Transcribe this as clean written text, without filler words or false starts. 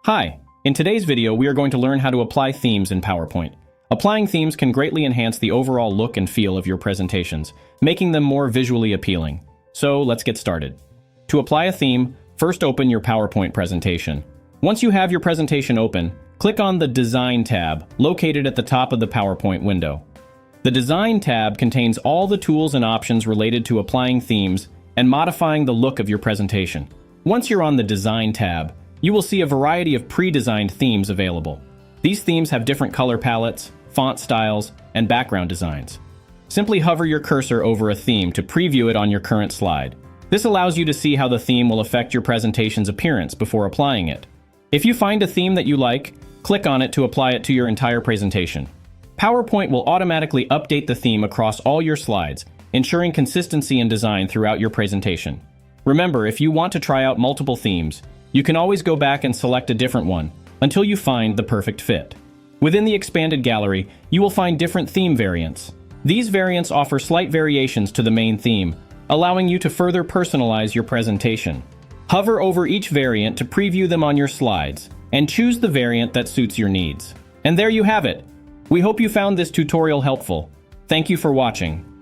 Hi, in today's video we are going to learn how to apply themes in PowerPoint. Applying themes can greatly enhance the overall look and feel of your presentations, making them more visually appealing. So let's get started. To apply a theme, first open your PowerPoint presentation. Once you have your presentation open, click on the Design tab located at the top of the PowerPoint window. The Design tab contains all the tools and options related to applying themes and modifying the look of your presentation. Once you're on the Design tab, you will see a variety of pre-designed themes available. These themes have different color palettes, font styles, and background designs. Simply hover your cursor over a theme to preview it on your current slide. This allows you to see how the theme will affect your presentation's appearance before applying it. If you find a theme that you like, click on it to apply it to your entire presentation. PowerPoint will automatically update the theme across all your slides, ensuring consistency in design throughout your presentation. Remember, if you want to try out multiple themes, you can always go back and select a different one until you find the perfect fit. Within the expanded gallery, you will find different theme variants. These variants offer slight variations to the main theme, allowing you to further personalize your presentation. Hover over each variant to preview them on your slides, and choose the variant that suits your needs. And there you have it. We hope you found this tutorial helpful. Thank you for watching.